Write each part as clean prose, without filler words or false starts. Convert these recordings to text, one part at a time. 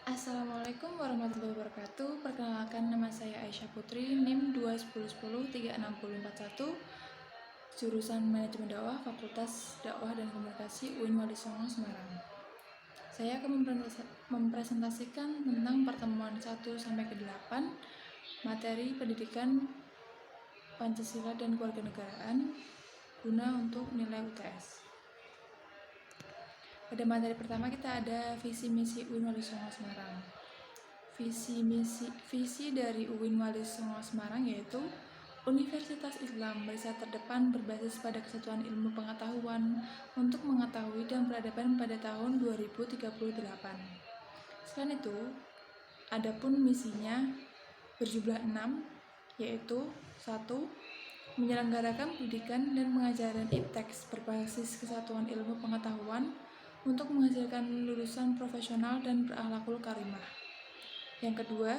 Assalamualaikum warahmatullahi wabarakatuh. Perkenalkan, nama saya Aisyah Putri, NIM 210103641, jurusan Manajemen Dakwah, Fakultas Dakwah dan Komunikasi UIN Wali Songo, Semarang. Saya akan mempresentasikan tentang pertemuan 1-8 materi pendidikan Pancasila dan Kewarganegaraan guna untuk nilai UTS. Pada materi pertama kita ada visi misi UIN Wali Songo Semarang. Visi dari UIN Wali Songo Semarang yaitu Universitas Islam riset terdepan berbasis pada kesatuan ilmu pengetahuan untuk mengetahui dan peradaban pada tahun 2038. Selain itu, adapun misinya berjumlah 6, yaitu 1. Menyelenggarakan pendidikan dan pengajaran IPTEX berbasis kesatuan ilmu pengetahuan untuk menghasilkan lulusan profesional dan berakhlakul karimah. Yang kedua,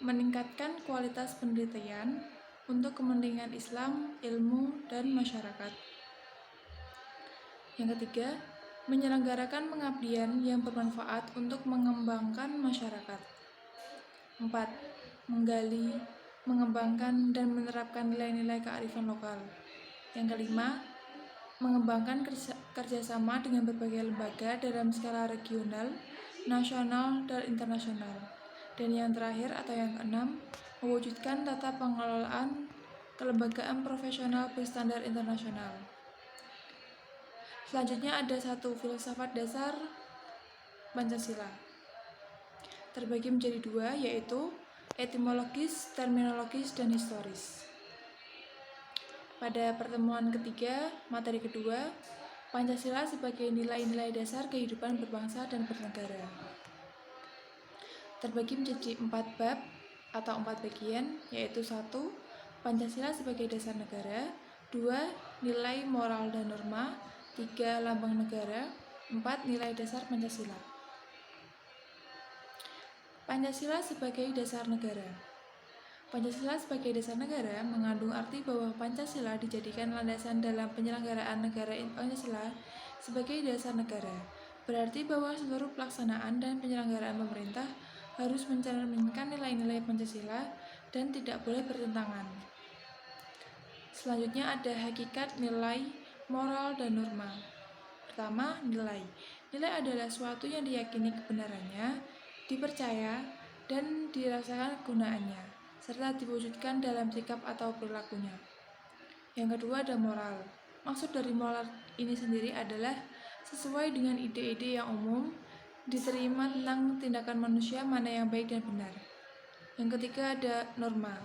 meningkatkan kualitas penelitian untuk kepentingan Islam, ilmu, dan masyarakat. Yang ketiga, menyelenggarakan pengabdian yang bermanfaat untuk mengembangkan masyarakat. 4. Menggali, mengembangkan, dan menerapkan nilai-nilai kearifan lokal. Yang kelima, mengembangkan kerjasama dengan berbagai lembaga dalam skala regional, nasional, dan internasional. Dan yang terakhir atau yang keenam, mewujudkan tata pengelolaan kelembagaan profesional berstandar internasional. Selanjutnya ada 1 filsafat dasar Pancasila. Terbagi menjadi 2, yaitu etimologis, terminologis, dan historis. Pada pertemuan ketiga, materi kedua, Pancasila sebagai nilai-nilai dasar kehidupan berbangsa dan bernegara. Terbagi menjadi 4 bab atau 4 bagian, yaitu 1. Pancasila sebagai dasar negara, 2. Nilai moral dan norma, 3. Lambang negara, 4. Nilai dasar Pancasila. Pancasila sebagai dasar negara. Pancasila sebagai dasar negara mengandung arti bahwa Pancasila dijadikan landasan dalam penyelenggaraan negara. Pancasila sebagai dasar negara berarti bahwa seluruh pelaksanaan dan penyelenggaraan pemerintah harus mencerminkan nilai-nilai Pancasila dan tidak boleh bertentangan. Selanjutnya ada hakikat, nilai, moral, dan norma. Pertama, nilai. Nilai adalah suatu yang diyakini kebenarannya, dipercaya, dan dirasakan kegunaannya, serta diwujudkan dalam sikap atau perilakunya. Yang kedua ada moral. Maksud dari moral ini sendiri adalah sesuai dengan ide-ide yang umum diterima tentang tindakan manusia mana yang baik dan benar. Yang ketiga ada norma.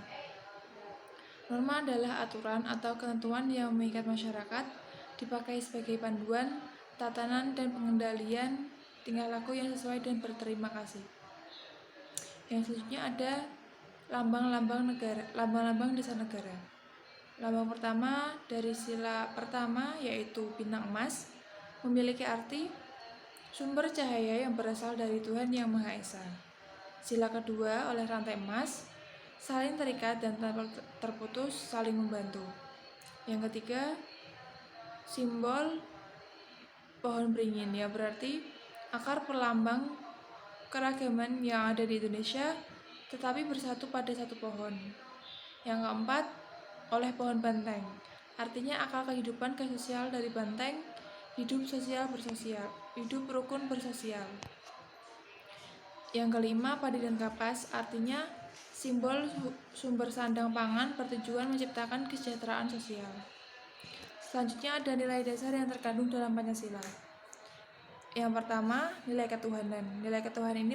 Norma adalah aturan atau ketentuan yang mengikat masyarakat, dipakai sebagai panduan, tatanan, dan pengendalian tingkah laku yang sesuai dan berterima kasih. Yang selanjutnya ada lambang-lambang negara, lambang-lambang dasar negara. Lambang pertama dari sila pertama yaitu bintang emas, memiliki arti sumber cahaya yang berasal dari Tuhan Yang Maha Esa. Sila kedua oleh rantai emas, saling terikat dan tanpa terputus saling membantu. Yang ketiga, simbol pohon beringin yang berarti akar perlambang keragaman yang ada di Indonesia tetapi bersatu pada satu pohon. Yang keempat, oleh pohon banteng, artinya akal kehidupan kesosial dari banteng, hidup sosial bersosial, hidup rukun bersosial. Yang kelima, padi dan kapas, artinya simbol sumber sandang pangan bertujuan menciptakan kesejahteraan sosial. Selanjutnya ada nilai dasar yang terkandung dalam Pancasila. Yang pertama, nilai ketuhanan. Nilai ketuhanan ini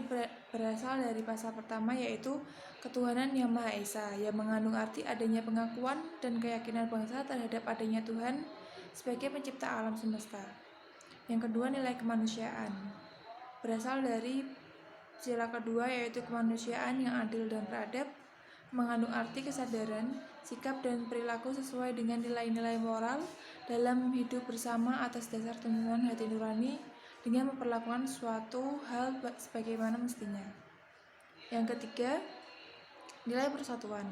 berasal dari pasal pertama yaitu ketuhanan Yang Maha Esa, yang mengandung arti adanya pengakuan dan keyakinan bangsa terhadap adanya Tuhan sebagai pencipta alam semesta. Yang kedua, nilai kemanusiaan. Berasal dari sila kedua yaitu kemanusiaan yang adil dan beradab, mengandung arti kesadaran, sikap dan perilaku sesuai dengan nilai-nilai moral dalam hidup bersama atas dasar tuntunan hati nurani dengan memperlakukan suatu hal sebagaimana mestinya. Yang ketiga, nilai persatuan.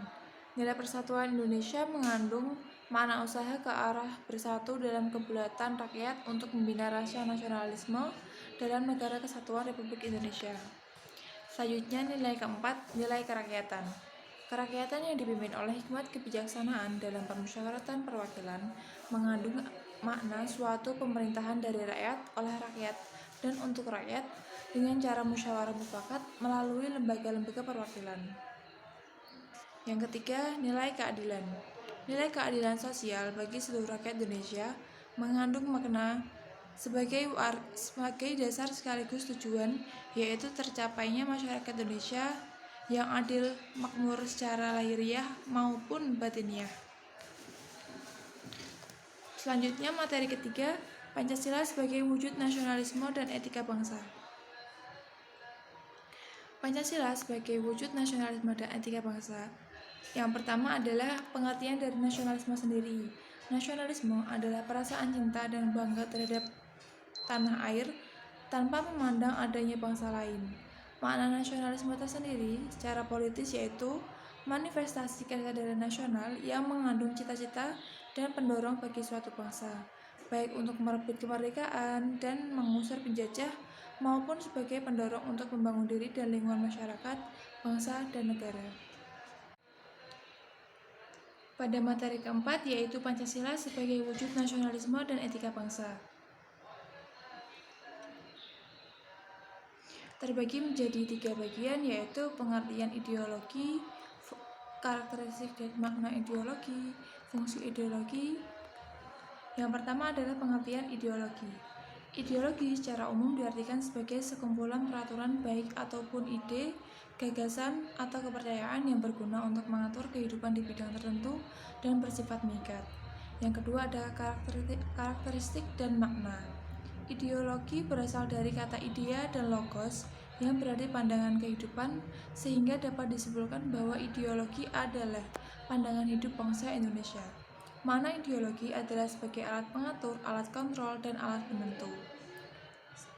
Nilai persatuan Indonesia mengandung makna usaha ke arah bersatu dalam kebulatan rakyat untuk membina rasa nasionalisme dalam negara kesatuan Republik Indonesia. Selanjutnya nilai keempat, nilai kerakyatan. Kerakyatan yang dipimpin oleh hikmat kebijaksanaan dalam permusyawaratan perwakilan mengandung makna suatu pemerintahan dari rakyat, oleh rakyat, dan untuk rakyat dengan cara musyawarah mufakat melalui lembaga-lembaga perwakilan. Yang ketiga, nilai keadilan. Nilai keadilan sosial bagi seluruh rakyat Indonesia mengandung makna sebagai dasar sekaligus tujuan, yaitu tercapainya masyarakat Indonesia yang adil, makmur secara lahiriah maupun batiniah. Selanjutnya materi ketiga, Pancasila sebagai wujud nasionalisme dan etika bangsa. Pancasila sebagai wujud nasionalisme dan etika bangsa. Yang pertama adalah pengertian dari nasionalisme sendiri. Nasionalisme adalah perasaan cinta dan bangga terhadap tanah air tanpa memandang adanya bangsa lain. Makna nasionalisme tersendiri secara politis yaitu manifestasi kesadaran nasional yang mengandung cita-cita dan pendorong bagi suatu bangsa, baik untuk merebut kemerdekaan dan mengusir penjajah maupun sebagai pendorong untuk membangun diri dan lingkungan masyarakat, bangsa, dan negara. Pada materi keempat yaitu Pancasila sebagai wujud nasionalisme dan etika bangsa. Terbagi menjadi 3 bagian yaitu pengertian ideologi, karakteristik dan makna ideologi, fungsi ideologi. Yang pertama adalah pengertian ideologi. Ideologi secara umum diartikan sebagai sekumpulan peraturan baik ataupun ide, gagasan, atau kepercayaan yang berguna untuk mengatur kehidupan di bidang tertentu dan bersifat mengikat. Yang kedua ada karakteristik dan makna. Ideologi berasal dari kata idea dan logos yang berarti pandangan kehidupan, sehingga dapat disimpulkan bahwa ideologi adalah pandangan hidup bangsa Indonesia. Makna ideologi adalah sebagai alat pengatur, alat kontrol, dan alat penentu.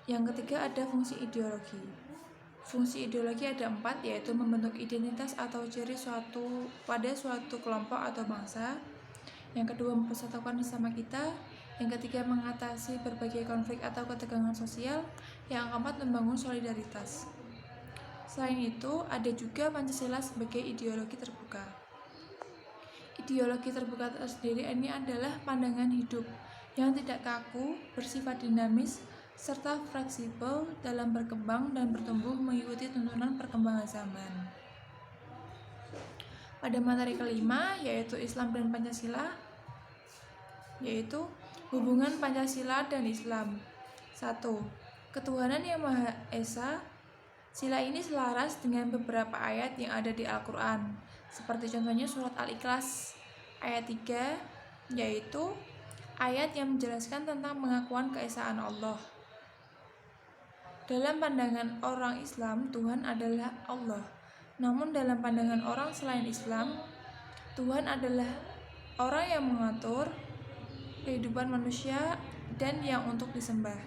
Yang ketiga ada fungsi ideologi. Fungsi ideologi ada 4, yaitu membentuk identitas atau ciri pada suatu kelompok atau bangsa. Yang kedua mempersatukan sesama kita. Yang ketiga mengatasi berbagai konflik atau ketegangan sosial. Yang keempat membangun solidaritas. Selain itu ada juga Pancasila sebagai ideologi terbuka. Ideologi terbuka tersendiri ini adalah pandangan hidup yang tidak kaku, bersifat dinamis, serta fleksibel dalam berkembang dan bertumbuh mengikuti tuntunan perkembangan zaman. Pada materi kelima yaitu Islam dan Pancasila, yaitu hubungan Pancasila dan Islam. 1. Ketuhanan yang Maha Esa. Sila ini selaras dengan beberapa ayat yang ada di Al-Quran, seperti contohnya surat Al-Ikhlas ayat 3, yaitu ayat yang menjelaskan tentang pengakuan keesaan Allah. Dalam pandangan orang Islam, Tuhan adalah Allah. Namun dalam pandangan orang selain Islam, Tuhan adalah orang yang mengatur kehidupan manusia dan yang untuk disembah.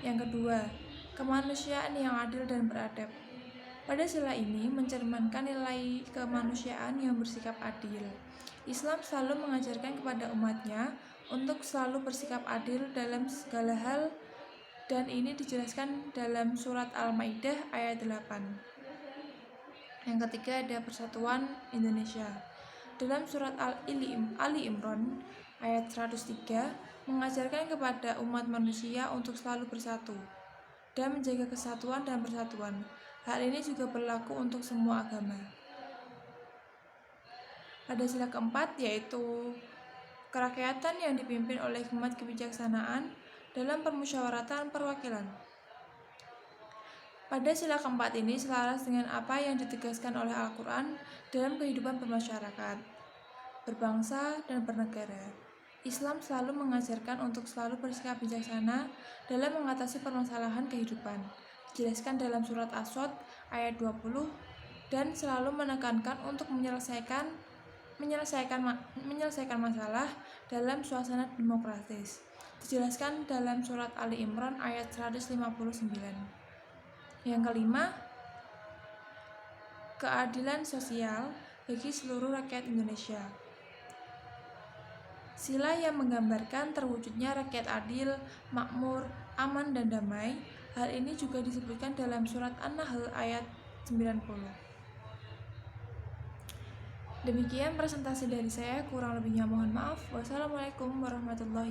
Yang kedua, kemanusiaan yang adil dan beradab. Pada sila ini mencerminkan nilai kemanusiaan yang bersikap adil. Islam selalu mengajarkan kepada umatnya untuk selalu bersikap adil dalam segala hal, dan ini dijelaskan dalam surat Al-Maidah ayat 8. Yang ketiga ada persatuan Indonesia. Dalam surat Ali Imran ayat 103 mengajarkan kepada umat manusia untuk selalu bersatu dan menjaga kesatuan dan persatuan. Hal ini juga berlaku untuk semua agama. Pada sila keempat yaitu kerakyatan yang dipimpin oleh hikmat kebijaksanaan dalam permusyawaratan perwakilan. Pada sila keempat ini selaras dengan apa yang ditegaskan oleh Al-Quran dalam kehidupan bermasyarakat, berbangsa, dan bernegara. Islam selalu mengajarkan untuk selalu bersikap bijaksana dalam mengatasi permasalahan kehidupan, dijelaskan dalam surat As-Sod ayat 20, dan selalu menekankan untuk menyelesaikan masalah dalam suasana demokratis, dijelaskan dalam surat Ali Imran ayat 159. Yang kelima, keadilan sosial bagi seluruh rakyat Indonesia. Sila yang menggambarkan terwujudnya rakyat adil, makmur, aman, dan damai. Hal ini juga disebutkan dalam surat An-Nahl ayat 90. Demikian presentasi dari saya, kurang lebihnya mohon maaf. Wassalamualaikum warahmatullahi